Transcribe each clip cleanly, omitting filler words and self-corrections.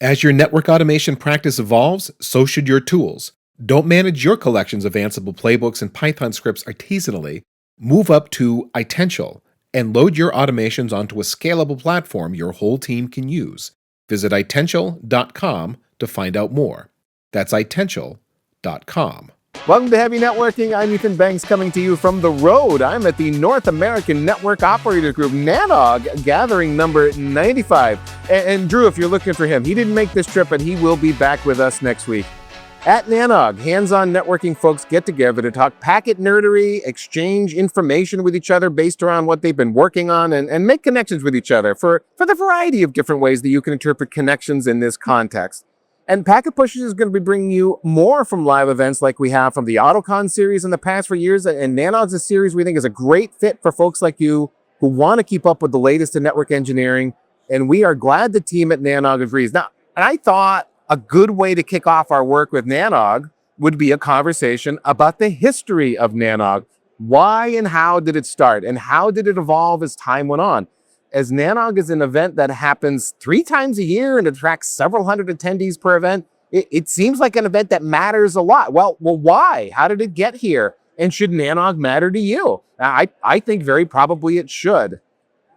As your network automation practice evolves, so should your tools. Don't manage your collections of Ansible playbooks and Python scripts artisanally. Move up to Itential and load your automations onto a scalable platform your whole team can use. Visit itential.com to find out more. That's itential.com. Welcome to Heavy Networking. I'm Ethan Banks coming to you from the road. I'm at the North American Network Operators Group, NANOG, gathering number 95. And Drew, if you're looking for him, he didn't make this trip, but he will be back with us next week. At NANOG, hands-on networking folks get together to talk packet nerdery, exchange information with each other based around what they've been working on, and make connections with each other for the variety of different ways that you can interpret connections in this context. And Packet Pushers is going to be bringing you more from live events like we have from the AutoCon series in the past for years. And NANOG's a series we think is a great fit for folks like you who want to keep up with the latest in network engineering. And we are glad the team at NANOG agrees. Now, and I thought a good way to kick off our work with NANOG would be a conversation about the history of NANOG. Why and how did it start? And how did it evolve as time went on? As NANOG is an event that happens 3 times a year and attracts several hundred attendees per event, it seems like an event that matters a lot. Well, why? How did it get here? And should NANOG matter to you? I think very probably it should.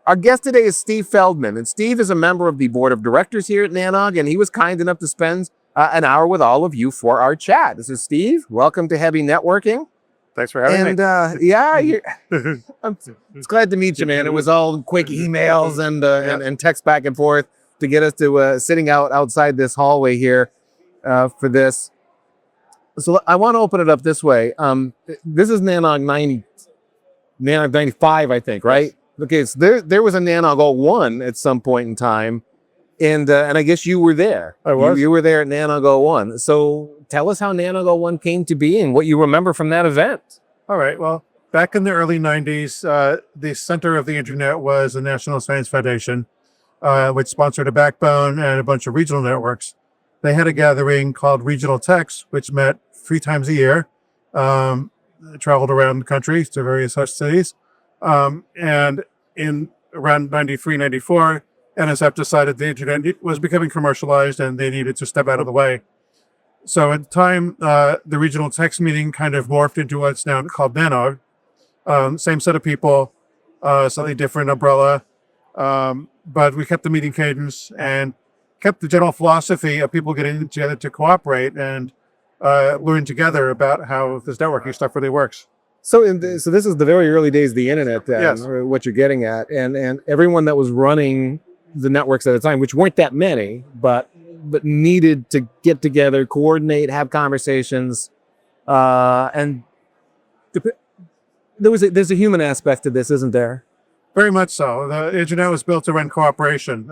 Our guest today is Steve Feldman, and Steve is a member of the board of directors here at NANOG, and he was kind enough to spend an hour with all of you for our chat. This is Steve. Welcome to Heavy Networking. Thanks for having me. And I'm glad to meet you, man. It was all quick emails and text back and forth to get us to sitting outside this hallway here for this. So I want to open it up this way. This is NANOG 95, I think, right? Okay, so there was a NANOG 01 at some point in time, and I guess you were there. I was. You were there at NANOG 01. So tell us how NANOG 01 came to be and what you remember from that event. All right. Well, back in the early 90s, the center of the internet was the National Science Foundation, which sponsored a backbone and a bunch of regional networks. They had a gathering called Regional Techs, which met 3 times a year, traveled around the country to various host cities. And in around 93, 94, NSF decided the internet was becoming commercialized and they needed to step out of the way. So at the time, the regional text meeting kind of morphed into what's now called NANOG. Same set of people, slightly different umbrella, but we kept the meeting cadence and kept the general philosophy of people getting together to cooperate and learn together about how this networking stuff really works. So this is the very early days of the internet, then, Yes. or what you're getting at, and everyone that was running the networks at the time, which weren't that many, but needed to get together, coordinate, have conversations, and there's a human aspect to this, isn't there? Very much so. The internet was built around cooperation.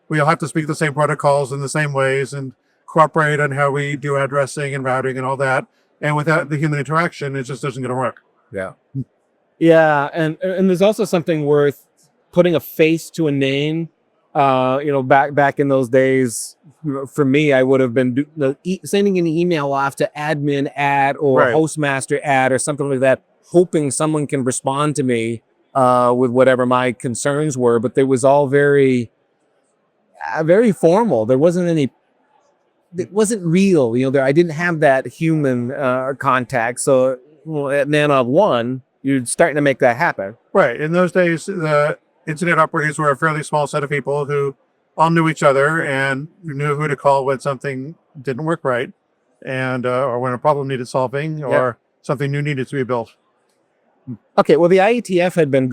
We all have to speak the same protocols in the same ways and cooperate on how we do addressing and routing and all that. And without the human interaction, it just isn't going to work. Yeah. Yeah, and there's also something worth putting a face to a name. Back in those days, for me, I would have been sending an email off to admin @ or Right. hostmaster @ or something like that, hoping someone can respond to me with whatever my concerns were. But it was all very formal. There wasn't any. It wasn't real. I didn't have that human contact. So at NANOG 1, you're starting to make that happen. Right. In those days, the internet operators were a fairly small set of people who all knew each other and knew who to call when something didn't work right, and or when a problem needed solving or something new needed to be built. Okay, well, the IETF had been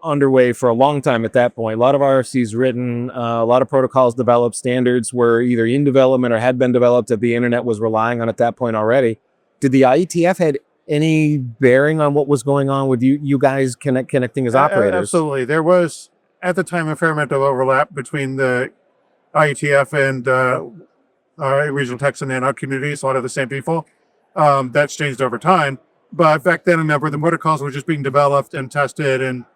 underway for a long time at that point. A lot of RFCs written, a lot of protocols developed, standards were either in development or had been developed that the internet was relying on at that point already. Did the IETF had any bearing on what was going on with you guys connecting as operators? Absolutely. There was, at the time, a fair amount of overlap between the IETF and regional text and NANOG communities, a lot of the same people. That's changed over time. But back then, a number of the protocols were just being developed and tested. And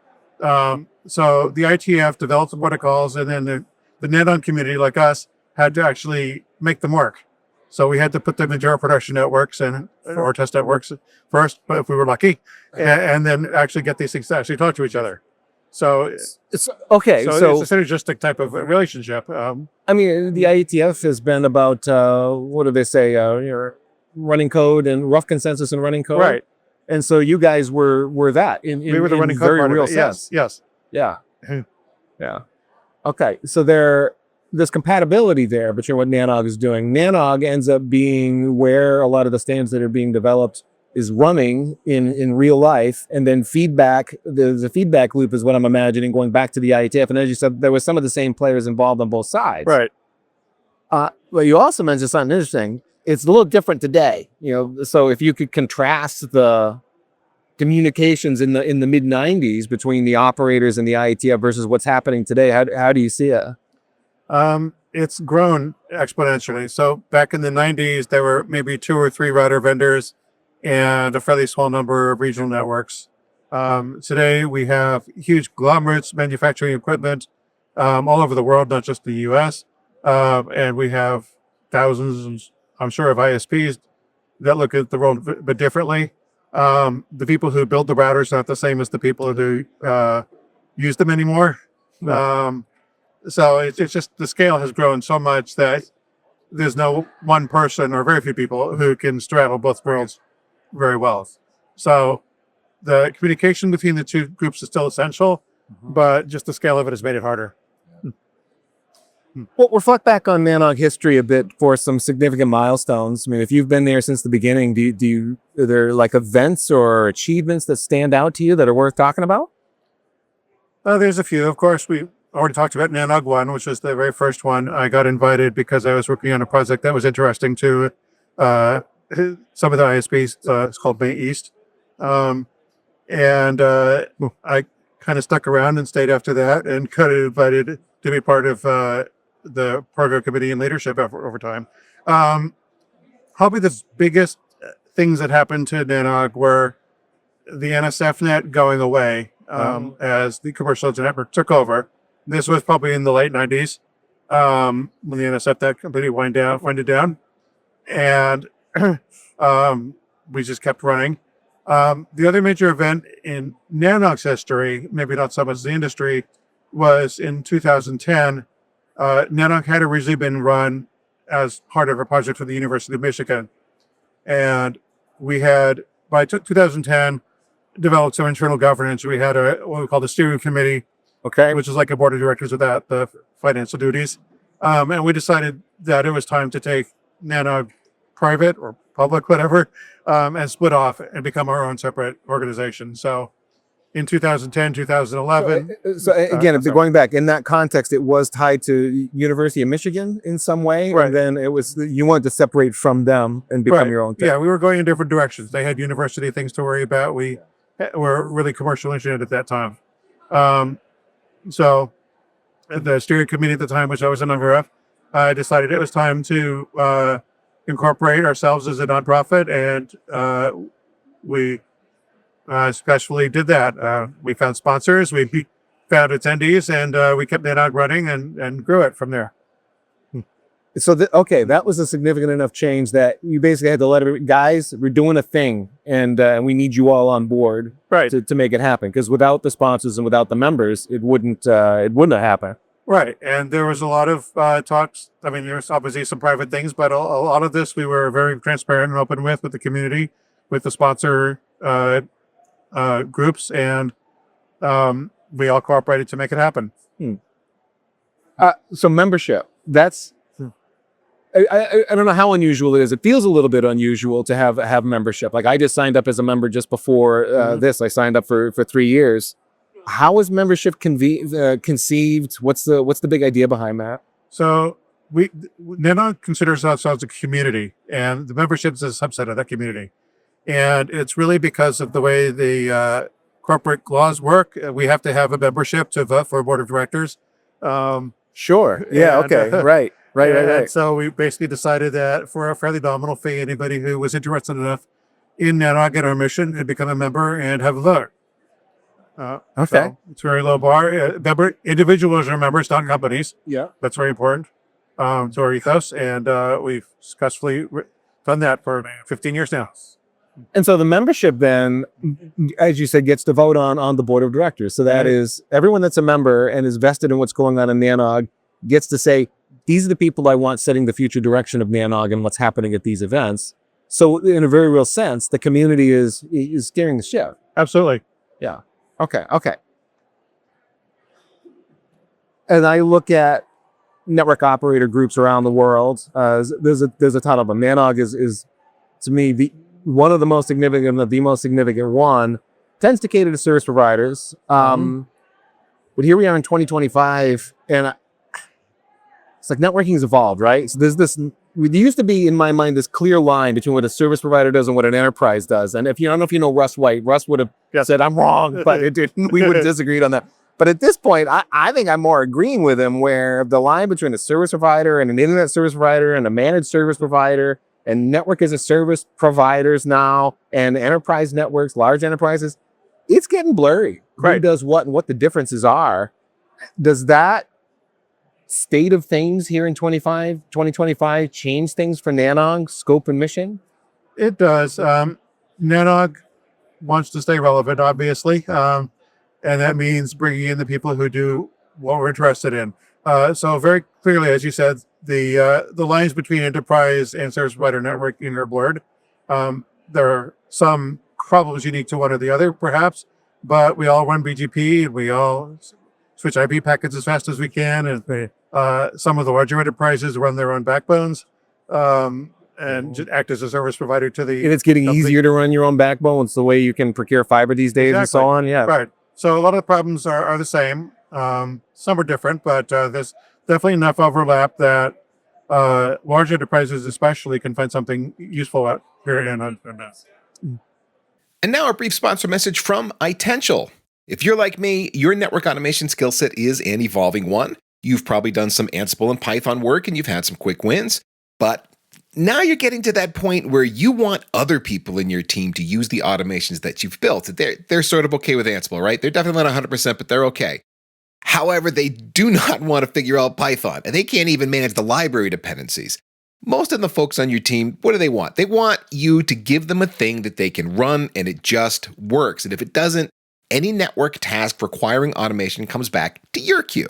so the IETF developed the protocols, and then the NANOG community, like us, had to actually make them work. So we had to put them into our production networks or test networks first, but if we were lucky, and then actually get these things to actually talk to each other. So, It's okay. so So, it's a synergistic type of relationship. I mean, the IETF has been about what do they say? Running code and rough consensus and running code. Right. And so you guys were that in We were the running code very part real of it. sense. Yes. Yeah. Mhm. Yeah. Okay. So there's compatibility there between what NANOG is doing. NANOG ends up being where a lot of the standards that are being developed is running in real life, and then feedback. There's a feedback loop, is what I'm imagining, going back to the IETF. And as you said, there was some of the same players involved on both sides. Right. Well, you also mentioned something interesting. It's a little different today. So if you could contrast the communications in the mid '90s between the operators and the IETF versus what's happening today, how do you see it? It's grown exponentially. So back in the 90s, there were maybe 2 or 3 router vendors and a fairly small number of regional networks. Today, we have huge conglomerates manufacturing equipment all over the world, not just the US. And we have thousands, I'm sure, of ISPs that look at the world a bit differently. The people who build the routers are not the same as the people who use them anymore. So it's just the scale has grown so much that there's no one person or very few people who can straddle both worlds very well. So the communication between the two groups is still essential, but just the scale of it has made it harder. Well, reflect back on NANOG history a bit for some significant milestones. I mean, if you've been there since the beginning, are there like events or achievements that stand out to you that are worth talking about? There's a few. Of course, we already talked about NANOG 1, which was the very first one. I got invited because I was working on a project that was interesting to some of the ISPs. It's called Bay East. And I kind of stuck around and stayed after that and got invited to be part of the program committee and leadership over time. Probably the biggest things that happened to NANOG were the NSF net going away as the commercial network took over. This was probably in the late 90s when the NSF net completely winded down. And we just kept running. The other major event in NANOG's history, maybe not so much the industry, was in 2010. NANOG had originally been run as part of a project for the University of Michigan. And we had, by 2010, developed some internal governance. We had what we call the steering committee, which is like a board of directors without the financial duties. And we decided that it was time to take NANOG private or public, whatever, and split off and become our own separate organization. So in 2010, 2011. So again, if they're going back in that context, it was tied to University of Michigan in some way, Right. and then it was you wanted to separate from them and become Right. your own thing. Yeah, we were going in different directions. They had university things to worry about. We were really commercial engineered at that time. So the steering committee at the time, which I was a member of, decided it was time to incorporate ourselves as a nonprofit, and we successfully did that. We found sponsors, we found attendees, and we kept NANOG running and grew it from there. So that was a significant enough change that you basically had to let everybody, guys, we're doing a thing, and we need you all on board, Right. to make it happen. Because without the sponsors and without the members, it wouldn't have happened. Right. And there was a lot of talks. I mean, there's obviously some private things, but a lot of this we were very transparent and open with the community, with the sponsor groups, and we all cooperated to make it happen. So membership, that's I don't know how unusual it is. It feels a little bit unusual to have membership. Like I just signed up as a member just before this. I signed up for 3 years. How is membership conceived? What's the big idea behind that? So NANOG considers ourselves a community, and the membership is a subset of that community. And it's really because of the way the corporate laws work. We have to have a membership to vote for a board of directors. Sure. Yeah. And, Okay. Right. And so we basically decided that for a fairly nominal fee, anybody who was interested enough in NANOG and our mission would become a member and have a vote. Okay. So it's a very low bar. Individuals are members, not companies. Yeah. That's very important to our ethos. And we've successfully done that for 15 years now. And so the membership then, as you said, gets to vote on the board of directors. So that is everyone that's a member and is vested in what's going on in NANOG gets to say, these are the people I want setting the future direction of NANOG and what's happening at these events. So in a very real sense, the community is steering the ship. Absolutely. Yeah. Okay. And I look at network operator groups around the world. There's a ton of them. NANOG is to me one of the most significant, the most significant one. Tends to cater to service providers. But here we are in 2025, and it's like networking's evolved, right? So there's this. There used to be in my mind this clear line between what a service provider does and what an enterprise does. And if you I don't know if you know Russ White, Russ would have said I'm wrong, but we would have disagreed on that. But at this point, I think I'm more agreeing with him, where the line between a service provider and an internet service provider and a managed service provider and network as a service providers now and enterprise networks, large enterprises, it's getting blurry. Right. Who does what and what the differences are. Does that state of things here in 2025 change things for NANOG, scope and mission? It does. NANOG wants to stay relevant, obviously. And that means bringing in the people who do what we're interested in. So very clearly, as you said, the lines between enterprise and service provider networking are blurred. There are some problems unique to one or the other, perhaps, but we all run BGP and we all switch IP packets as fast as we can. And some of the larger enterprises run their own backbones and just act as a service provider to the. And it's getting easier to run your own backbone. It's the way you can procure fiber these days and so on. Yeah. Right. So a lot of the problems are the same. Some are different, but there's definitely enough overlap that large enterprises especially can find something useful out here in this. And now a brief sponsor message from iTential. If you're like me, your network automation skill set is an evolving one. You've probably done some Ansible and Python work and you've had some quick wins, but now you're getting to that point where you want other people in your team to use the automations that you've built. They're sort of okay with Ansible, right? They're definitely not 100%, but they're okay. However, they do not want to figure out Python, and they can't even manage the library dependencies. Most of the folks on your team, what do they want? They want you to give them a thing that they can run and it just works. And if it doesn't, any network task requiring automation comes back to your queue.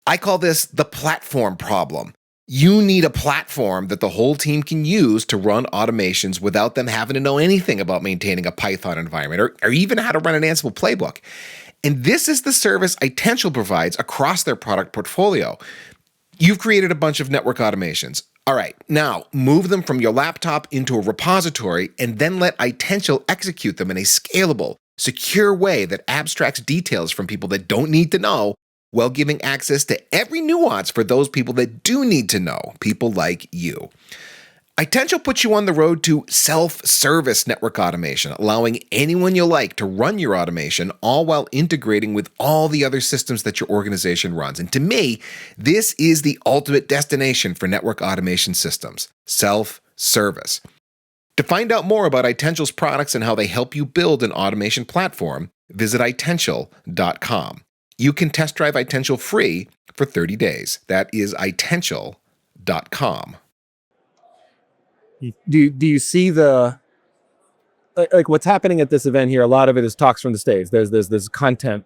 I call this the platform problem. You need a platform that the whole team can use to run automations without them having to know anything about maintaining a Python environment or even how to run an Ansible playbook. And this is the service iTential provides across their product portfolio. You've created a bunch of network automations. All right, now move them from your laptop into a repository and then let iTential execute them in a scalable, secure way that abstracts details from people that don't need to know, while giving access to every nuance for those people that do need to know, people like you. iTential puts you on the road to self-service network automation, allowing anyone you like to run your automation, all while integrating with all the other systems that your organization runs. And to me, this is the ultimate destination for network automation systems, self-service. To find out more about iTential's products and how they help you build an automation platform, visit iTential.com. You can test drive iTential free for 30 days. That is iTential.com. Do you see the like what's happening at this event here? A lot of it is talks from the stage. There's this content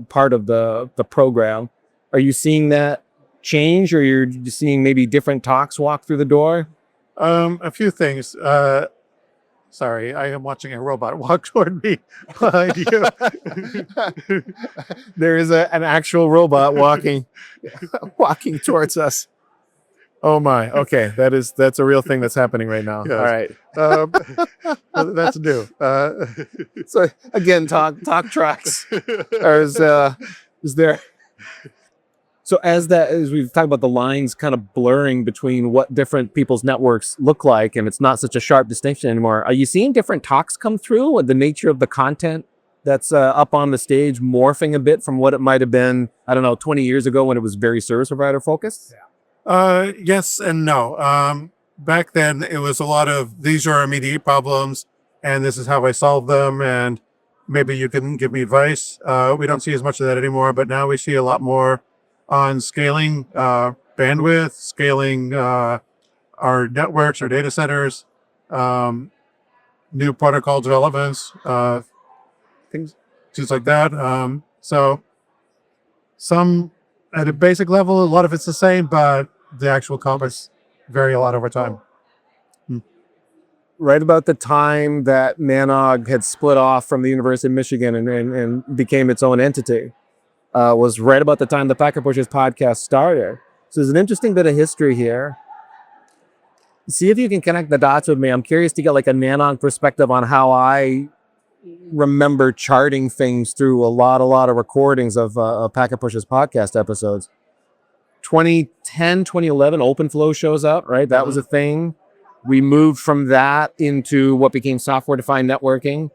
part of the program. Are you seeing that change, or you're seeing maybe different talks walk through the door? A few things. Sorry, I am watching a robot walk toward me behind you. There is an actual robot walking towards us. Oh my. Okay, that's a real thing that's happening right now. Yes. All right. That's new. So again, talk tracks. Or is there? So as we've talked about the lines kind of blurring between what different people's networks look like, and it's not such a sharp distinction anymore. Are you seeing different talks come through, with the nature of the content that's up on the stage morphing a bit from what it might have been, 20 years ago when it was very service provider focused? Yeah. Yes and no. Back then, it was a lot of, these are our immediate problems, and this is how I solve them, and maybe you can give me advice. We don't see as much of that anymore, but now we see a lot more on scaling bandwidth, scaling our networks, our data centers. new protocol developments, things like that. So some at a basic level, a lot of it's the same, but the actual comments vary a lot over time. Right about the time that NANOG had split off from the University of Michigan and became its own entity, was right about the time the Packet Pushers podcast started. So there's an interesting bit of history here. See if you can connect the dots with me. I'm curious to get like a NANOG perspective on how I remember charting things through a lot of recordings of Packet Pushers podcast episodes. 2010, 2011, OpenFlow shows up, right? That was a thing. We moved from that into what became software-defined networking.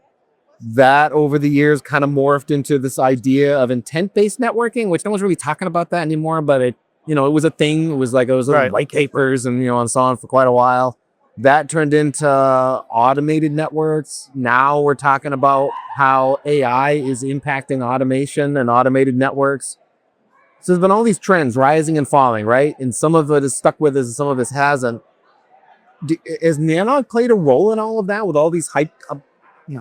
That over the years kind of morphed into this idea of intent-based networking, which no one's really talking about that anymore, but it was a thing. It was Right. white papers and so on for quite a while. That turned into automated networks. Now we're talking about how AI is impacting automation and automated networks. So there's been all these trends rising and falling, right? And some of it is stuck with us and some of it hasn't. Has NANOG played a role in all of that with all these hype?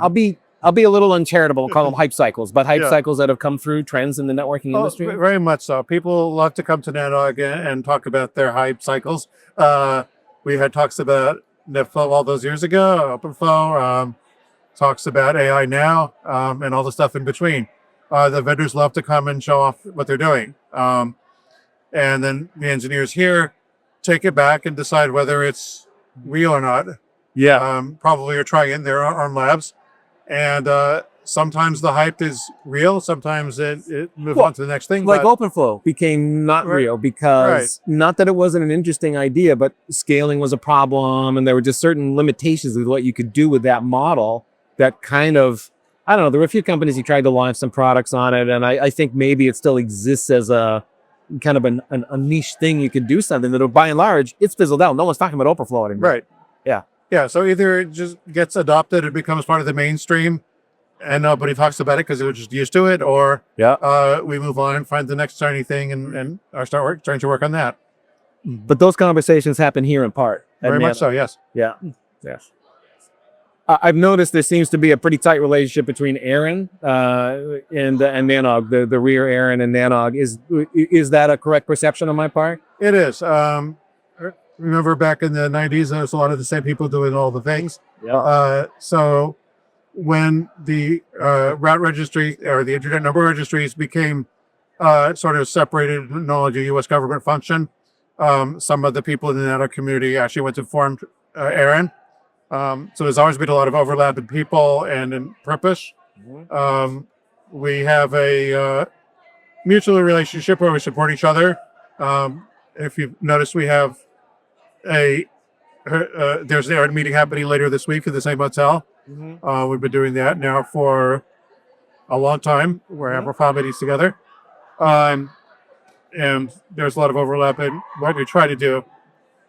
I'll be a little uncharitable and call them hype cycles, but hype cycles that have come through trends in the networking industry. Very much so. People love to come to NANOG and talk about their hype cycles. We had talks about NetFlow all those years ago, OpenFlow, talks about AI now, and all the stuff in between. The vendors love to come and show off what they're doing. And then the engineers here take it back and decide whether it's real or not. Probably are trying it in their own labs. And sometimes the hype is real. Sometimes it moves on to the next thing. Like OpenFlow became not real because not that it wasn't an interesting idea, but scaling was a problem. And there were just certain limitations with what you could do with that model that kind of, I don't know, there were a few companies who tried to launch some products on it. And I think maybe it still exists as a kind of a niche thing you could do something that by and large, it's fizzled out. No one's talking about OpenFlow anymore. Right. Yeah. Yeah, so either it just gets adopted, it becomes part of the mainstream, and nobody talks about it because they're just used to it, or we move on and find the next shiny thing and trying to work on that. But those conversations happen here in part. Very much so, yes. Yeah. Yes. I've noticed there seems to be a pretty tight relationship between Aaron and NANOG, the rear Aaron and NANOG. Is that a correct perception on my part? It is. Remember back in the 90s, there was a lot of the same people doing all the things. So when the route registry or the internet number registries became sort of separated, no longer a U.S. government function, some of the people in the NANOG community actually went to form Aaron. So there's always been a lot of overlap in people and in purpose. We have a mutual relationship where we support each other. If you've noticed, we have there's an Aaron meeting happening later this week at the same hotel. We've been doing that now for a long time. We're having our meetings together. And there's a lot of overlap in what we try to do.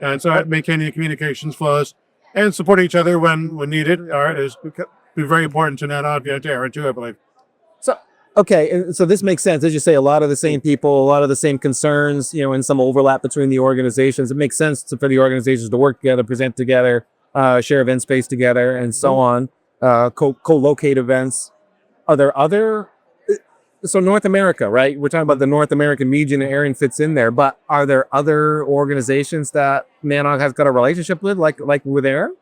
And so maintaining the communications flows and supporting each other when needed is very important to NANOG and to Aaron too, I believe. Okay, and so this makes sense. As you say, a lot of the same people, a lot of the same concerns, and some overlap between the organizations. It makes sense for the organizations to work together, present together, share event space together, and so on, co-locate events. Are there other... So North America, right? We're talking about the North American region, and Aaron fits in there, but are there other organizations that NANOG has got a relationship with, like with Aaron?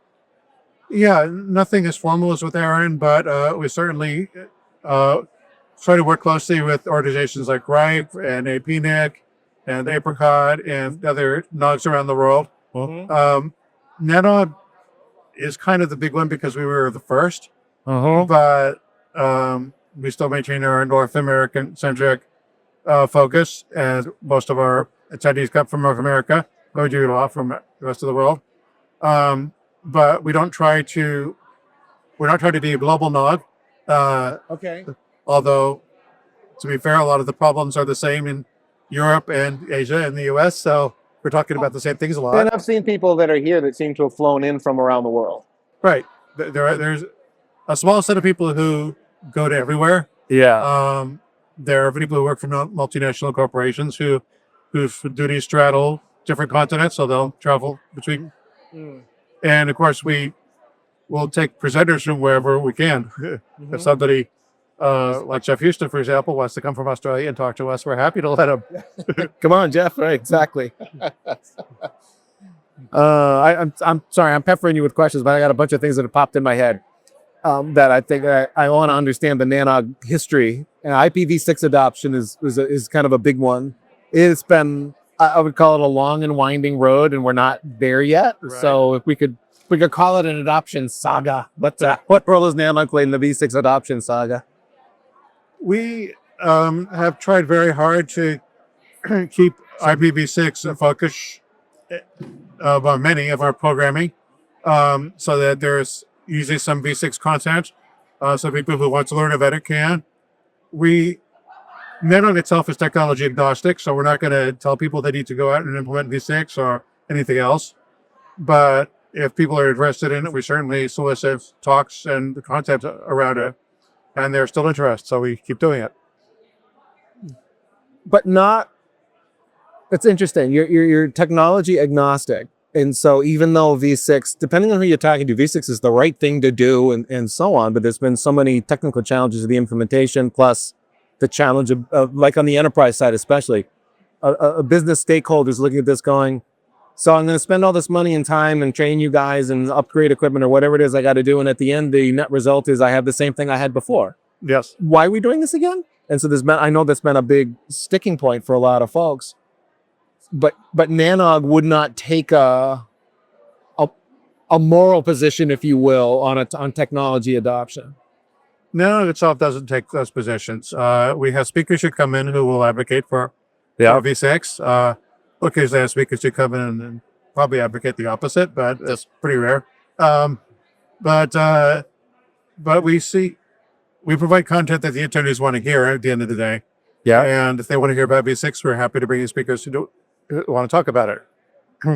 Yeah, nothing as formal as with Aaron, but we certainly... try to work closely with organizations like RIPE and APNIC and Apricot and other NOGs around the world. NANOG is kind of the big one because we were the first, but we still maintain our North American-centric focus, and most of our attendees come from North America, but we do a lot from the rest of the world. But we're not trying to be a global NOG. Although, to be fair, a lot of the problems are the same in Europe and Asia and the US, so we're talking about the same things a lot. And I've seen people that are here that seem to have flown in from around the world. Right. There's a small set of people who go to everywhere. Yeah. There are people who work for multinational corporations whose duties straddle different continents, so they'll travel between. And of course, we we'll take presenters from wherever we can. If somebody like Jeff Houston, for example, wants to come from Australia and talk to us, we're happy to let him. Come on, Jeff. Right, exactly. I'm sorry, I'm peppering you with questions, but I got a bunch of things that have popped in my head that I think I want to understand the NANOG history. And IPv6 adoption is kind of a big one. It's been, I would call it a long and winding road, and we're not there yet. Right. So if we could call it an adoption saga. But what role is NANOG playing in the V6 adoption saga? We have tried very hard to keep IPv6 a focus of many of our programming, so that there's usually some V6 content, so people who want to learn about it can. NANOG itself is technology agnostic, so we're not going to tell people they need to go out and implement V6 or anything else. But if people are interested in it, we certainly solicit talks and the content around it, and they're still interested, so we keep doing it. But not. It's interesting. You're technology agnostic, and so even though V6, depending on who you're talking to, V6 is the right thing to do, and so on. But there's been so many technical challenges of the implementation, plus the challenge of like on the enterprise side, especially a business stakeholders looking at this, going, so I'm going to spend all this money and time and train you guys and upgrade equipment or whatever it is I got to do, and at the end, the net result is I have the same thing I had before. Yes. Why are we doing this again? And so I know that's been a big sticking point for a lot of folks. But NANOG would not take a moral position, if you will, on technology adoption. NANOG itself doesn't take those positions. We have speakers who come in who will advocate for V6. Occasionally, I have speakers who come in and probably advocate the opposite, but that's pretty rare. But we provide content that the attendees want to hear at the end of the day. Yeah. And if they want to hear about V6, we're happy to bring in speakers who want to talk about it.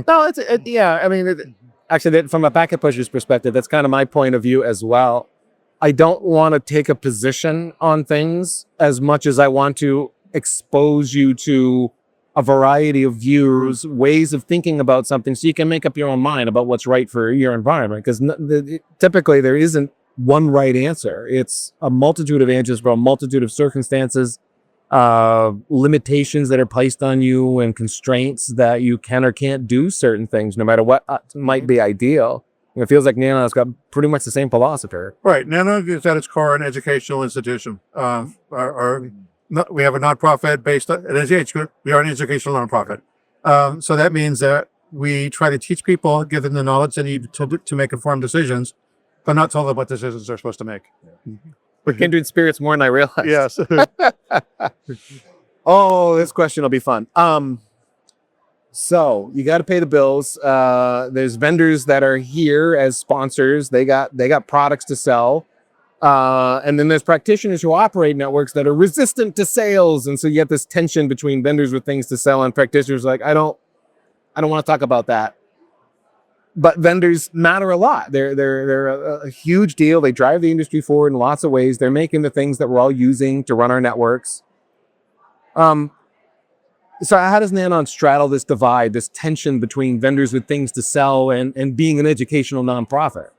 No, yeah. I mean, actually, from a packet pusher's perspective, that's kind of my point of view as well. I don't want to take a position on things as much as I want to expose you to a variety of views, ways of thinking about something, so you can make up your own mind about what's right for your environment. Because typically there isn't one right answer. It's a multitude of answers for a multitude of circumstances, limitations that are placed on you, and constraints that you can or can't do certain things, no matter what might be ideal. It feels like NANOG's got pretty much the same philosophy. Right. NANOG is at its core an educational institution. We have a nonprofit based at NGH Group. We are an educational nonprofit. So that means that we try to teach people, give them the knowledge they need to make informed decisions, but not tell them what decisions they're supposed to make. We're kindred spirits more than I realized. Yes. Oh, this question will be fun. So you got to pay the bills. There's vendors that are here as sponsors. They got products to sell. And then there's practitioners who operate networks that are resistant to sales. And so you get this tension between vendors with things to sell and practitioners like, I don't want to talk about that. But vendors matter a lot. They're a huge deal. They drive the industry forward in lots of ways. They're making the things that we're all using to run our networks. So how does NANOG straddle this divide, this tension between vendors with things to sell and being an educational nonprofit?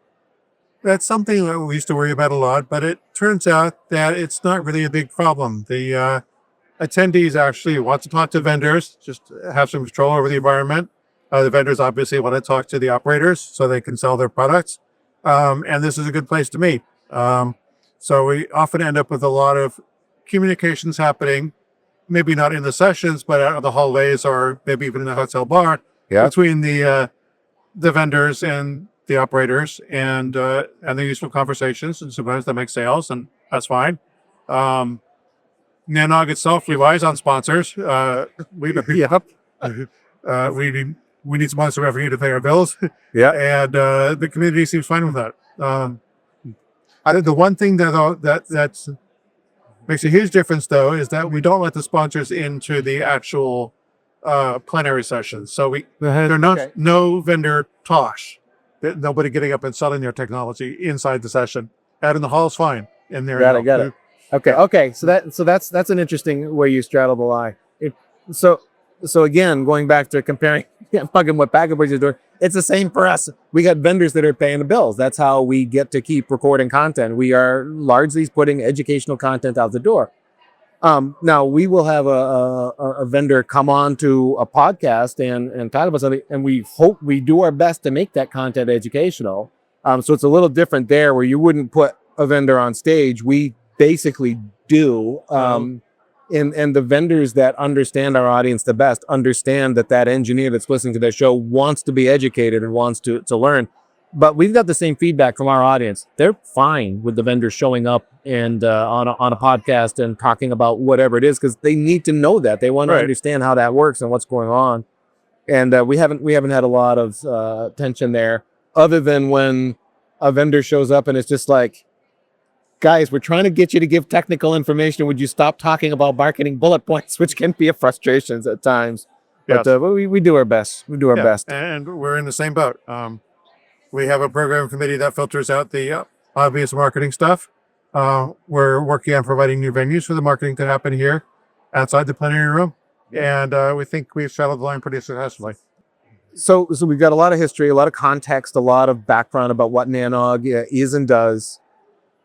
That's something that we used to worry about a lot, but it turns out that it's not really a big problem. The attendees actually want to talk to vendors, just have some control over the environment. The vendors obviously want to talk to the operators so they can sell their products. And this is a good place to meet. So we often end up with a lot of communications happening, maybe not in the sessions, but out of the hallways or maybe even in the hotel bar between the vendors and the operators, and they're useful conversations, and sometimes they make sales, and that's fine. NANOG itself relies on sponsors. We need sponsor revenue to pay our bills. And the community seems fine with that. I think the one thing that makes a huge difference, though, is that we don't let the sponsors into the actual plenary sessions. So they're not no vendor talks. Nobody getting up and selling their technology inside the session. Out in the hall is fine. And there, got it. Okay. So that's an interesting way you straddle the line. So again, going back to comparing fucking what Packetbridge is doing. It's the same for us. We got vendors that are paying the bills. That's how we get to keep recording content. We are largely putting educational content out the door. Now we will have a vendor come on to a podcast and talk about something, and we do our best to make that content educational. So it's a little different there, where you wouldn't put a vendor on stage. We basically do. And the vendors that understand our audience the best understand that engineer that's listening to their show wants to be educated and wants to learn. But we've got the same feedback from our audience. They're fine with the vendors showing up and on a podcast and talking about whatever it is, because they need to know that. They want to understand how that works and what's going on. And we haven't had a lot of tension there, other than when a vendor shows up and it's just like, guys, we're trying to get you to give technical information. Would you stop talking about marketing bullet points, which can be a frustration at times. Yes. But we do our best. We do our best. And we're in the same boat. We have a program committee that filters out the obvious marketing stuff. We're working on providing new venues for the marketing to happen here outside the plenary room. And we think we've settled the line pretty successfully. So we've got a lot of history, a lot of context, a lot of background about what NANOG is and does.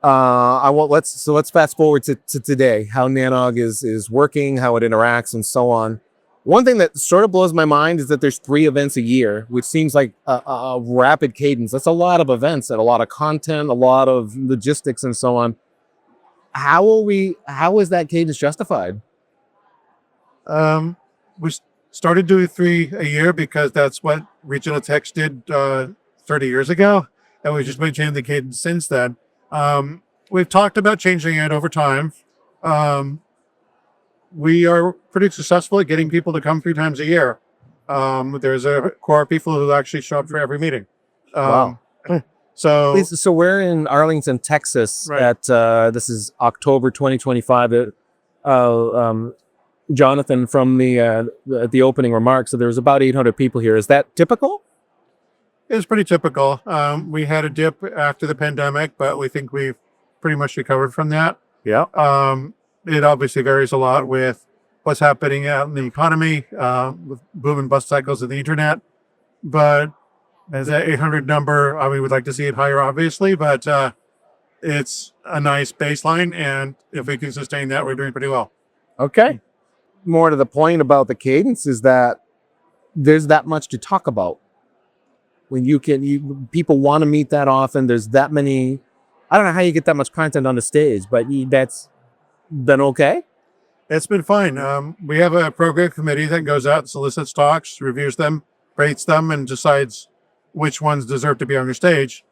Let's fast forward to today, how NANOG is working, how it interacts, and so on. One thing that sort of blows my mind is that there's 3 events a year, which seems like a rapid cadence. That's a lot of events and a lot of content, a lot of logistics, and so on. How is that cadence justified? We started doing 3 a year because that's what Regional Techs did 30 years ago, and we've just maintained the cadence since then. We've talked about changing it over time. We are pretty successful at getting people to come 3 times a year. There's a core of people who actually show up for every meeting. Wow. So we're in Arlington, Texas at, this is October 2025. Jonathan from the opening remarks, so there was about 800 people here. Is that typical? It's pretty typical. We had a dip after the pandemic, but we think we've pretty much recovered from that. Yeah. It obviously varies a lot with what's happening out in the economy, with boom and bust cycles of the internet. But as that 800 number, we would like to see it higher, obviously, but it's a nice baseline. And if we can sustain that, we're doing pretty well. Okay. More to the point about the cadence is that there's that much to talk about. When people want to meet that often, there's that many. I don't know how you get that much content on the stage, but that's been okay. It's been fine. We have a program committee that goes out and solicits talks, reviews them, rates them, and decides which ones deserve to be on your stage.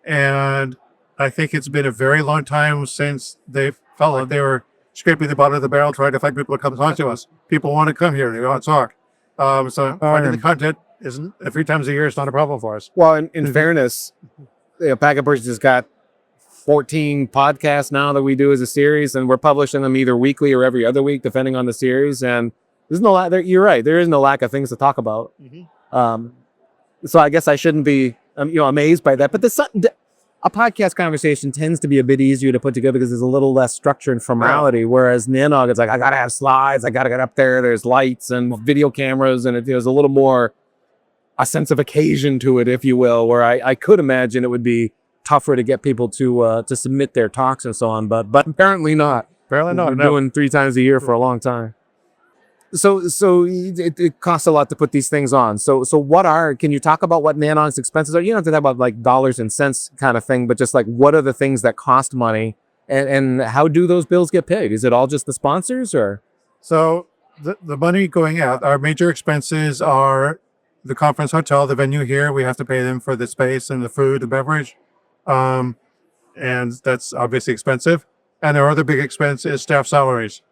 And I think it's been a very long time since they felt like they were scraping the bottom of the barrel trying to find people to come talk to us. People want to come here. They want to talk. So finding the content isn't 3 times a year. It's not a problem for us. Well, in fairness, Packetbridge has got 14 podcasts now that we do as a series, and we're publishing them either weekly or every other week, depending on the series. And there's no lack. You're right. There is no lack of things to talk about. Mm-hmm. So I guess I shouldn't be, amazed by that. But a podcast conversation tends to be a bit easier to put together because there's a little less structure and formality. Right. Whereas NANOG, it's like, I got to have slides. I got to get up there. There's lights and video cameras. And there's a little more a sense of occasion to it, if you will, where I could imagine it would be tougher to get people to submit their talks and so on. But apparently not. Apparently not. We're doing 3 times a year for a long time. So it costs a lot to put these things on. So can you talk about what NANOG's expenses are? You don't have to talk about like dollars and cents kind of thing, but just like what are the things that cost money and how do those bills get paid? Is it all just the sponsors or? So the money going out, our major expenses are the conference hotel, the venue here. We have to pay them for the space and the food and beverage. And that's obviously expensive. And our other big expense is staff salaries.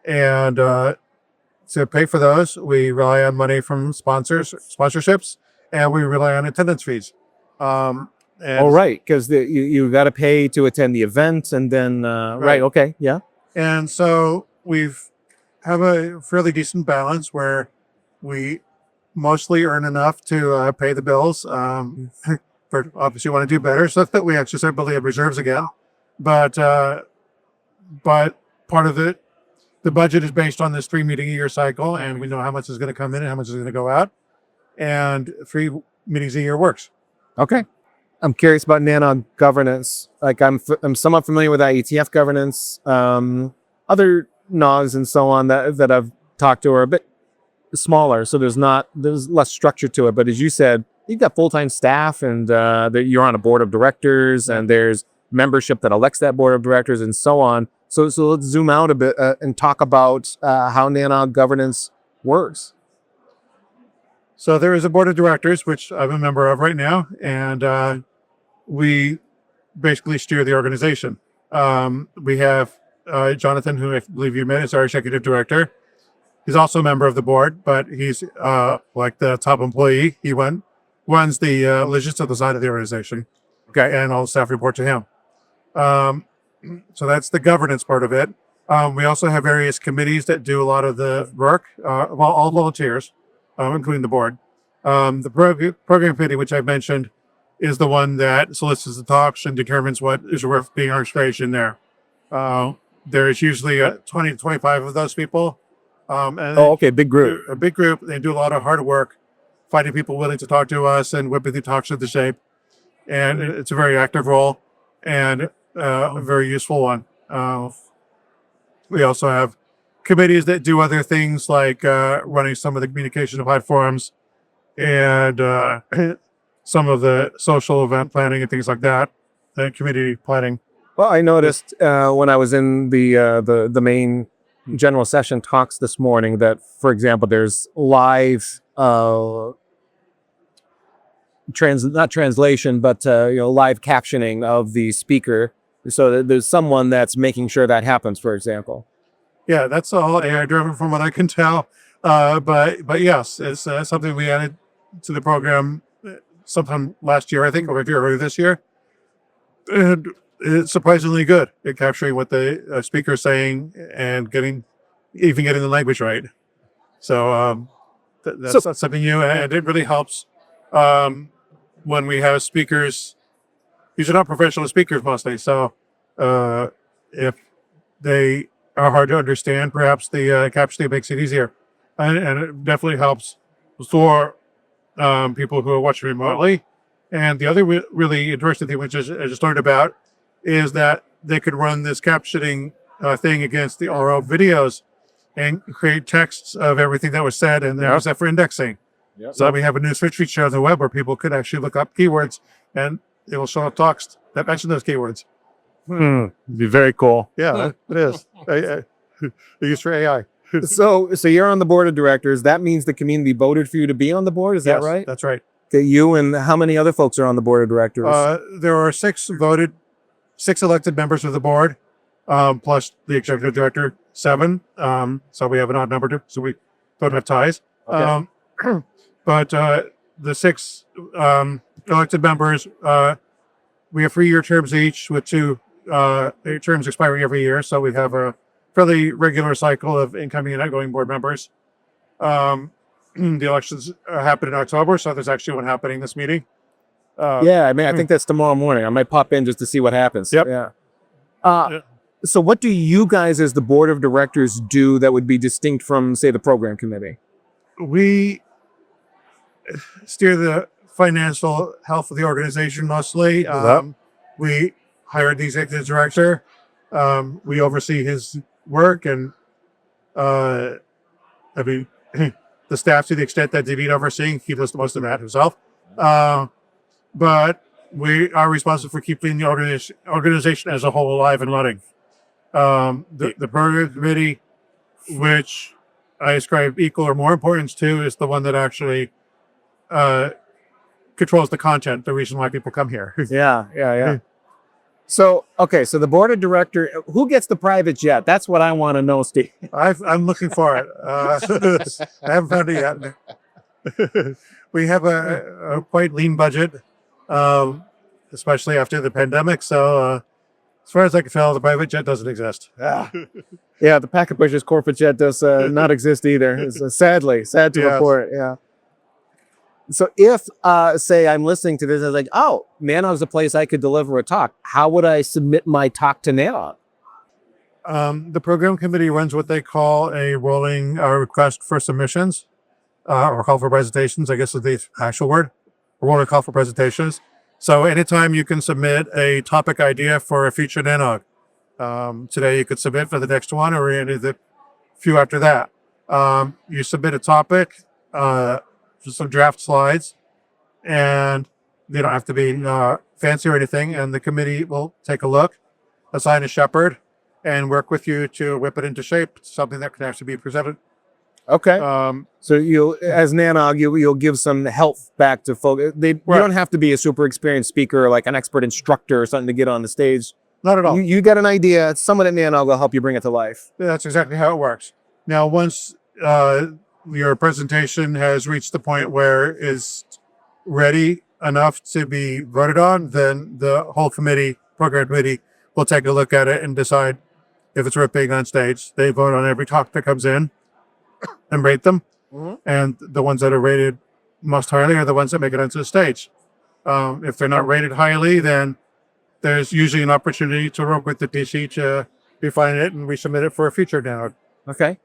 And, to pay for those, we rely on money from sponsorships, and we rely on attendance fees. Right, because you got to pay to attend the event, and then right, okay, yeah. And so we've have a fairly decent balance where we mostly earn enough to pay the bills. But obviously, want to do better, so that we actually start building up reserves again. But part of it. The budget is based on this 3 meeting a year cycle, and we know how much is going to come in and how much is going to go out. and 3 meetings a year works. Okay. I'm curious about NANOG governance. Like I'm somewhat familiar with IETF governance. Other NOGs and so on that I've talked to are a bit smaller, so there's less structure to it. But as you said, you've got full-time staff, and you're on a board of directors, and there's membership that elects that board of directors, and so on. So let's zoom out a bit and talk about how NANOG governance works. So there is a board of directors, which I'm a member of right now, and we basically steer the organization. We have Jonathan, who I believe you met, is our executive director. He's also a member of the board, but he's like the top employee. He runs the logistical side of the organization. Okay, and all the staff report to him. So that's the governance part of it. We also have various committees that do a lot of the work, all volunteers, including the board. The program committee, which I've mentioned, is the one that solicits the talks and determines what is worth being registration there. There is usually 20 to 25 of those people. Okay, big group. A big group. They do a lot of hard work, finding people willing to talk to us and whipping the talks into shape. And it's a very active role and a very useful one. We also have committees that do other things like running some of the communication platforms and some of the social event planning and things like that, and community planning. Well, I noticed when I was in the main general session talks this morning that, for example, there's live not translation, but live captioning of the speaker, so that there's someone that's making sure that happens, for example. Yeah, that's all AI driven from what I can tell. But yes, it's something we added to the program sometime last year, I think, or maybe earlier this year. And it's surprisingly good at capturing what the speaker is saying and getting the language right. So that's not something new, and it really helps when we have speakers. These are not professional speakers mostly, so if they are hard to understand, perhaps the captioning makes it easier, and it definitely helps for people who are watching remotely. And the other really interesting thing, which I just learned about, is that they could run this captioning thing against the oral videos and create texts of everything that was said, and use that for indexing. Yep. So we have a new search feature on the web where people could actually look up keywords, and it will show up talks that mention those keywords. It'd be very cool. Yeah, it is. They're used for AI. So you're on the board of directors. That means the community voted for you to be on the board. Is that right? That's right. Okay, you and how many other folks are on the board of directors? There are 6 elected members of the board, plus the executive director, 7. So we have an odd number too, so we don't have ties. Okay. But the 6 elected members, we have 3-year terms each, with 2 terms expiring every year. So we have a fairly regular cycle of incoming and outgoing board members. The elections happen in October, so there's actually one happening this meeting. I think that's tomorrow morning. I might pop in just to see what happens. Yep. Yeah. So what do you guys as the board of directors do that would be distinct from, say, the program committee? We steer the financial health of the organization mostly. We hired the executive director. We oversee his work, and the staff, to the extent that they need overseeing, he does most of that himself. But we are responsible for keeping the organization as a whole alive and running. The program committee, which I ascribe equal or more importance to, is the one that actually controls the content, the reason why people come here. Yeah. So the board of director, who gets the private jet? That's what I want to know, Steve. I'm looking for it. I haven't found it yet. We have a quite lean budget, especially after the pandemic. So as far as I can tell, the private jet doesn't exist. Yeah, the Packet Pushers corporate jet does not exist either. It's sad to report. Yeah. So if, say, I'm listening to this, and I was like, oh, NANOG's a place I could deliver a talk. How would I submit my talk to NANOG? The program committee runs what they call a rolling request for submissions. or call for presentations, I guess is the actual word. We're going to call for presentations. So anytime you can submit a topic idea for a future NANOG. Today you could submit for the next one or any of the few after that. You submit a topic, just some draft slides, and they don't have to be fancy or anything. And the committee will take a look, assign a shepherd, and work with you to whip it into shape, something that can actually be presented. Okay. So you'll, as NANOG, you'll give some help back to folks. You don't have to be a super experienced speaker or like an expert instructor or something to get on the stage. Not at all. You get an idea. Someone at NANOG will help you bring it to life. That's exactly how it works. Now, once your presentation has reached the point where it's ready enough to be voted on, then the whole program committee, will take a look at it and decide if it's worth being on stage. They vote on every talk that comes in and rate them. Mm-hmm. And the ones that are rated most highly are the ones that make it onto the stage. If they're not rated highly, then there's usually an opportunity to work with the PC to refine it and resubmit it for a future download. Okay.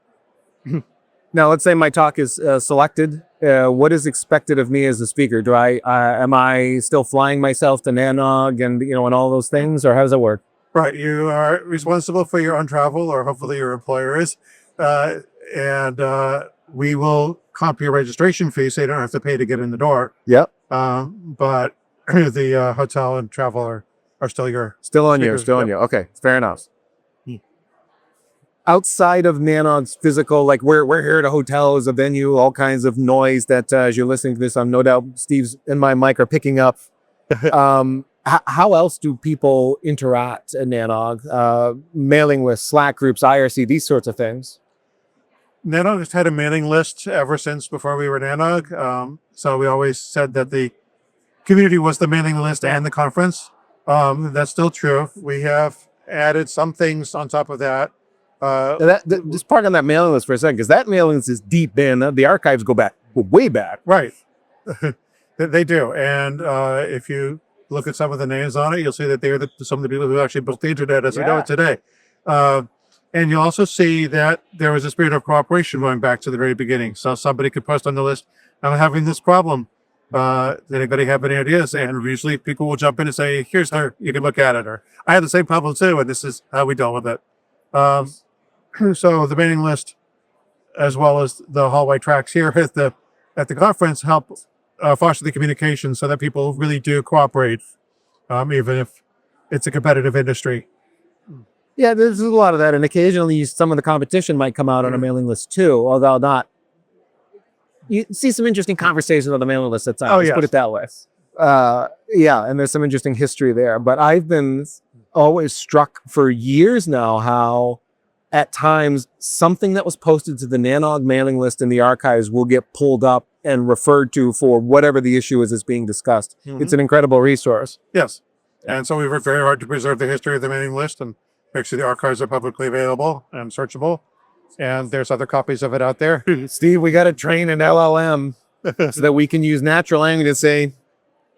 Now, let's say my talk is selected. What is expected of me as a speaker? Am I still flying myself to NANOG and and all those things, or how does it work? Right, you are responsible for your own travel, or hopefully your employer is, and we will comp your registration fee, so you don't have to pay to get in the door. Yep. But the hotel and travel are still on you. Okay, fair enough. Outside of NANOG's physical, like we're here at a hotel as a venue, all kinds of noise that as you're listening to this, no doubt Steve's and my mic are picking up. How else do people interact at NANOG? Mailing lists, Slack groups, IRC, these sorts of things. NANOG has had a mailing list ever since before we were NANOG. So we always said that the community was the mailing list and the conference. That's still true. We have added some things on top of that. Just park on that mailing list for a second, because that mailing list is deep in. The archives go way back. Right. They do. And if you look at some of the names on it, you'll see that they're some of the people who actually built the internet as we know it today. And you'll also see that there was a spirit of cooperation going back to the very beginning. So somebody could post on the list, I'm having this problem. Does anybody have any ideas? And usually people will jump in and say, here's her, you can look at it. Or I had the same problem too, and this is how we dealt with it. So the mailing list, as well as the hallway tracks here at the conference, help foster the communication so that people really do cooperate, even if it's a competitive industry. Yeah, there's a lot of that, and occasionally some of the competition might come out on a mailing list too, although not. You see some interesting conversations on the mailing list at times. Put it that way. Yeah, and there's some interesting history there. But I've been always struck for years now how at times something that was posted to the NANOG mailing list in the archives will get pulled up and referred to for whatever the issue is that's being discussed. Mm-hmm. It's an incredible resource. Yes. And so we worked very hard to preserve the history of the mailing list and make sure the archives are publicly available and searchable. And there's other copies of it out there. Steve, we got to train an LLM so that we can use natural language to say,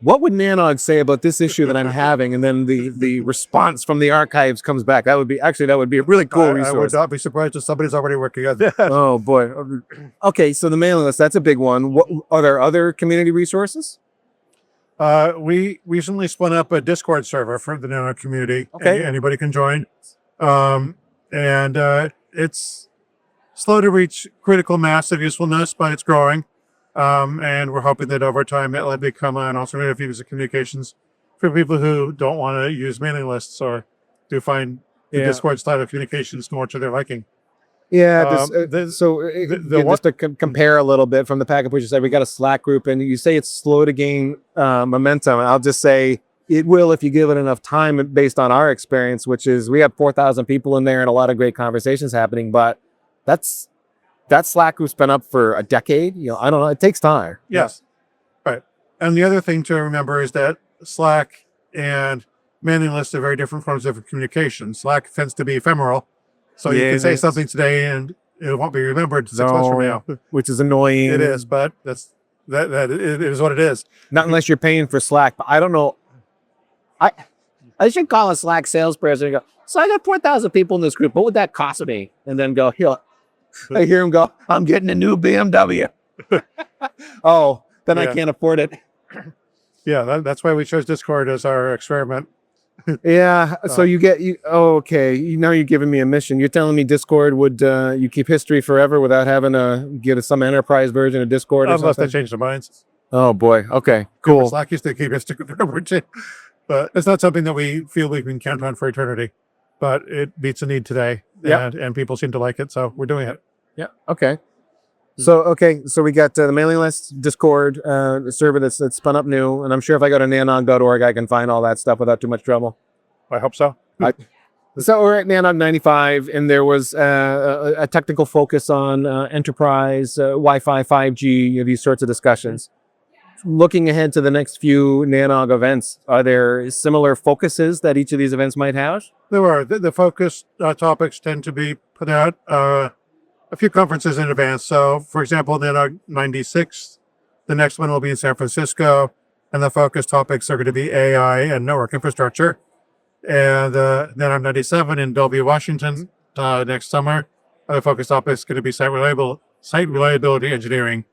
what would NANOG say about this issue that I'm having? And then the response from the archives comes back. That would be a really cool resource. I would not be surprised if somebody's already working on that. Oh, boy. Okay, so the mailing list, that's a big one. Are there other community resources? We recently spun up a Discord server for the NANOG community. Okay. Anybody can join. And it's slow to reach critical mass of usefulness, but it's growing. And we're hoping that over time it'll become an alternative use of communications for people who don't want to use mailing lists or do find the Discord style of communications more to their liking. Yeah. Just to compare a little bit from the packet push, you said we got a Slack group, and you say it's slow to gain momentum. And I'll just say it will if you give it enough time, based on our experience, which is we have 4,000 people in there and a lot of great conversations happening. But that Slack group's been up for a decade. I don't know. It takes time. Yes. Right. And the other thing to remember is that Slack and mailing lists are very different forms of communication. Slack tends to be ephemeral. So you can say something today and it won't be remembered 6 months from now. Which is annoying. It is, but that it is what it is. Not unless you're paying for Slack. But I don't know. I should call a Slack salesperson and go, so I got 4,000 people in this group. What would that cost me? And then go, I hear him go, I'm getting a new BMW. Oh, then I Yeah. can't afford it. Yeah, that's why we chose Discord as our experiment. Yeah. So you get you. Oh, okay. Now you're giving me a mission. You're telling me Discord would you keep history forever without having to get some enterprise version of Discord or Unless they something? change their minds. Oh boy. Okay. Cool. Cool. Slack used to keep history forever, but it's not something that we feel we can count on for eternity. But it meets a need today, Yep. and people seem to like it, so we're doing it. Yeah. Okay. So we got the mailing list, Discord, the server that's spun up new, and I'm sure if I go to nanog.org, I can find all that stuff without too much trouble. I hope so. So we're at NANOG 95, and there was a technical focus on enterprise, Wi-Fi, 5G, these sorts of discussions. Looking ahead to the next few NANOG events, are there similar focuses that each of these events might have? There are. The focus topics tend to be put out a few conferences in advance. So, for example, NANOG 96, the next one will be in San Francisco, and the focus topics are going to be AI and network infrastructure. And NANOG 97 in Bellevue, Washington, next summer, the focus topic is going to be site reliability engineering.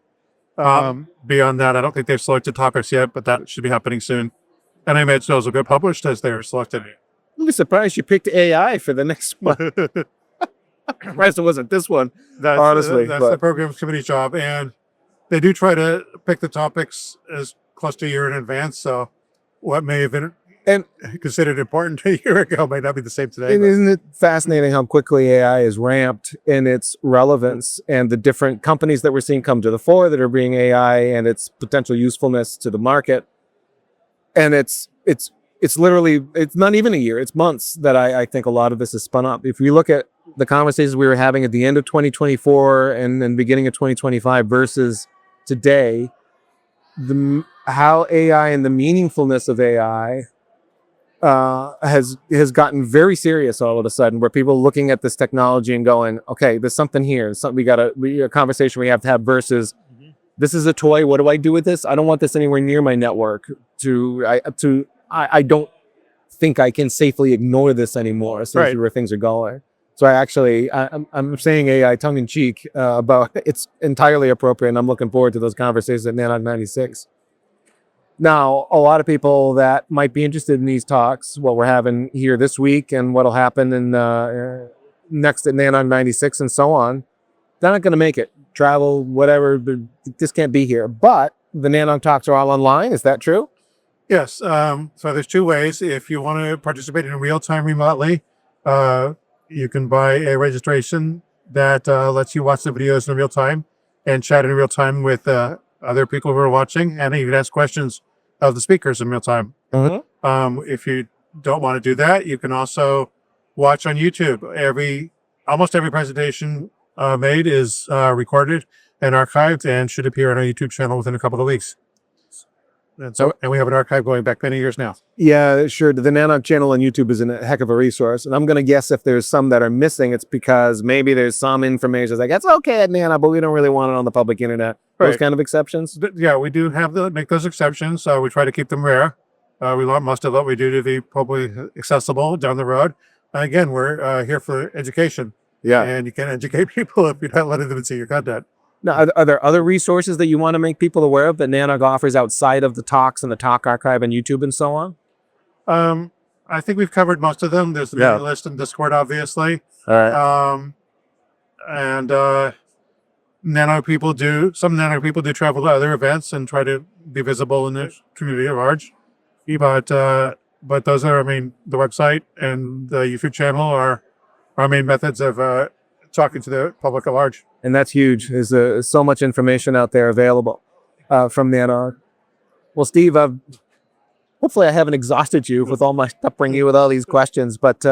Beyond that, I don't think they've selected topics yet, but that should be happening soon. And I imagine those will get published as they're selected. I'm surprised you picked AI for the next one. Surprised it wasn't this one. Honestly, that's the programs committee job, and they do try to pick the topics as close to a year in advance. So, what may have been considered important a year ago might not be the same today. And isn't it fascinating how quickly AI is ramped in its relevance and the different companies that we're seeing come to the fore that are bringing AI and its potential usefulness to the market? And it's literally, it's not even a year, it's months that I think a lot of this is spun up. If you look at the conversations we were having at the end of 2024 and then beginning of 2025 versus today, how AI and the meaningfulness of AI has gotten very serious all of a sudden, where people are looking at this technology and going, okay, there's something here. There's something a conversation we have to have versus this is a toy. What do I do with this? I don't want this anywhere near my network. I don't think I can safely ignore this anymore. Essentially, where things are going. So I'm saying AI tongue in cheek about it's entirely appropriate, and I'm looking forward to those conversations at NANOG 96. Now, a lot of people that might be interested in these talks, what we're having here this week and what'll happen in next at NANOG 96 and so on, they're not going to make it. Travel, whatever, this can't be here. But the NANOG talks are all online. Is that true? Yes. So there's two ways. If you want to participate in real time remotely, you can buy a registration that lets you watch the videos in real time and chat in real time with other people who are watching, and you can ask questions of the speakers in real time. If you don't want to do that, you can also watch on YouTube. Almost every presentation made is recorded and archived and should appear on our YouTube channel within a couple of weeks. And we have an archive going back many years now. Yeah, sure. The NANOG channel on YouTube is a heck of a resource. And I'm going to guess if there's some that are missing, it's because maybe there's some information that's like, that's okay at NANOG, but we don't really want it on the public internet. Those kind of exceptions? Yeah, we do make those exceptions. We try to keep them rare. We want most of what we do to be publicly accessible down the road. Again, we're here for education. Yeah. And you can't educate people if you're not letting them see your content. Now, are there other resources that you want to make people aware of that NANOG offers outside of the talks and the talk archive on YouTube and so on? I think we've covered most of them. There's the mailing list and Discord, obviously. All right. And NANOG people do travel to other events and try to be visible in the community at large. But those are, the website and the YouTube channel are our main methods of talking to the public at large. And that's huge. There's so much information out there available from NANOG. Well, Steve, hopefully I haven't exhausted you with all my peppering you with all these questions, but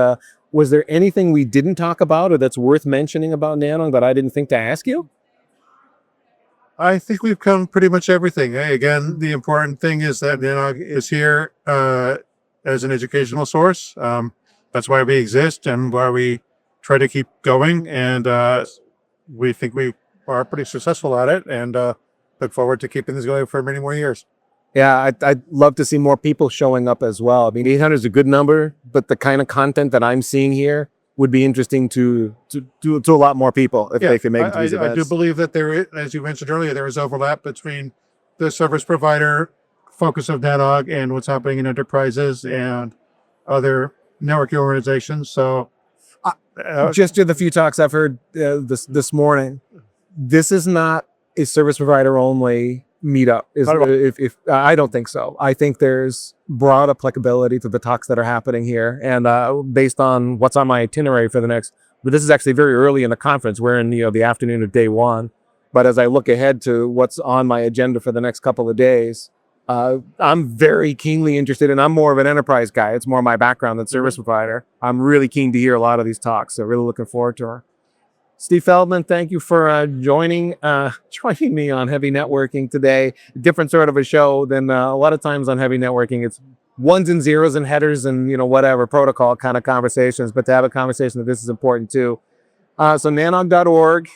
was there anything we didn't talk about or that's worth mentioning about NANOG that I didn't think to ask you? I think we've covered pretty much everything. Again, the important thing is that NANOG is here as an educational source. That's why we exist and why we try to keep going. And we think we are pretty successful at it, and look forward to keeping this going for many more years. Yeah, I'd love to see more people showing up as well. 800 is a good number, but the kind of content that I'm seeing here would be interesting to a lot more people if they could make it to these I do events. believe that there is, as you mentioned earlier, there is overlap between the service provider focus of NANOG and what's happening in enterprises and other networking organizations. So Just in the few talks I've heard this morning, this is not a service provider only meetup. If I don't think so. I think there's broad applicability to the talks that are happening here, and based on what's on my itinerary for the next. But this is actually very early in the conference. We're in the afternoon of day one. But as I look ahead to what's on my agenda for the next couple of days, I'm very keenly interested, and I'm more of an enterprise guy. It's more my background than service provider. I'm really keen to hear a lot of these talks, so really looking forward to her. Steve Feldman, thank you for joining me on Heavy Networking today. Different sort of a show than a lot of times on Heavy Networking. It's ones and zeros and headers and whatever protocol kind of conversations, but to have a conversation that this is important too. So nanog.org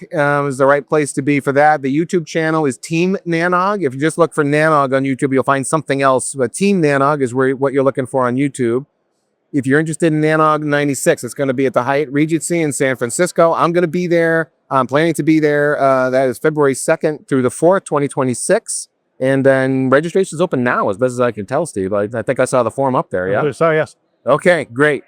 is the right place to be for that. The YouTube channel is Team NANOG. If you just look for NANOG on YouTube, you'll find something else. But Team NANOG is what you're looking for on YouTube. If you're interested in NANOG 96, it's going to be at the Hyatt Regency in San Francisco. I'm going to be there. I'm planning to be there. That is February 2nd through the 4th, 2026. And then registration is open now, as best as I can tell, Steve. I think I saw the form up there, yeah? So, yes. Okay, great.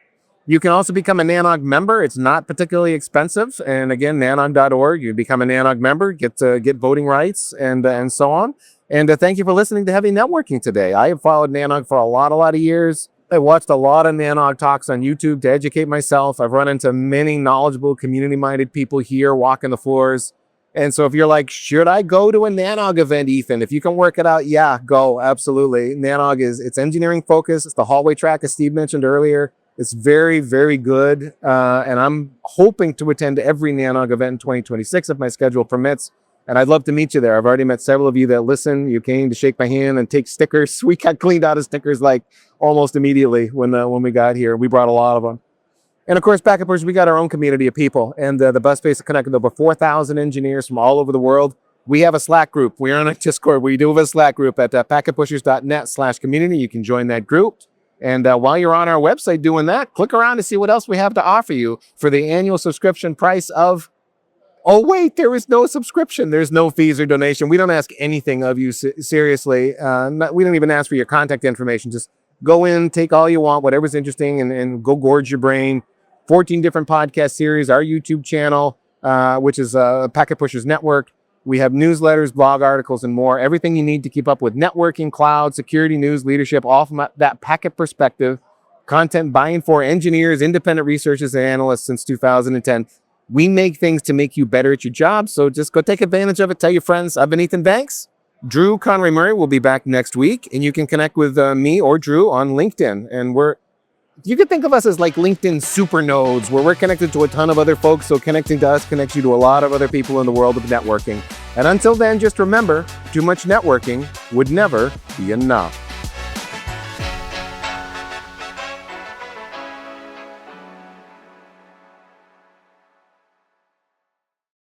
You can also become a NANOG member. It's not particularly expensive. And again, nanog.org, you become a NANOG member, get voting rights and so on. And thank you for listening to Heavy Networking today. I have followed NANOG for a lot of years. I watched a lot of NANOG talks on YouTube to educate myself. I've run into many knowledgeable, community-minded people here walking the floors. And so if you're like, should I go to a NANOG event, Ethan? If you can work it out, yeah, go. Absolutely. NANOG it's engineering focused. It's the hallway track, as Steve mentioned earlier. It's very, very good. And I'm hoping to attend every NANOG event in 2026 if my schedule permits. And I'd love to meet you there. I've already met several of you that listen. You came to shake my hand and take stickers. We got cleaned out of stickers like almost immediately when we got here. We brought a lot of them. And of course, Packet Pushers, we got our own community of people. And the best place to connect with over 4,000 engineers from all over the world. We have a Slack group. We're on a Discord. We do have a Slack group at packetpushers.net/community. You can join that group. And while you're on our website doing that, click around to see what else we have to offer you for the annual subscription price of... Oh, wait, there is no subscription. There's no fees or donation. We don't ask anything of you, seriously. We don't even ask for your contact information. Just go in, take all you want, whatever's interesting, and go gorge your brain. 14 different podcast series, our YouTube channel, which is Packet Pushers Network. We have newsletters, blog articles, and more. Everything you need to keep up with networking, cloud, security, news, leadership, all from that Packet perspective. Content buying for engineers, independent researchers, and analysts since 2010. We make things to make you better at your job, so just go take advantage of it. Tell your friends. I've been Ethan Banks. Drew Conway Murray will be back next week, and you can connect with me or Drew on LinkedIn. And you can think of us as like LinkedIn super nodes, where we're connected to a ton of other folks, so connecting to us connects you to a lot of other people in the world of networking. And until then, just remember, too much networking would never be enough.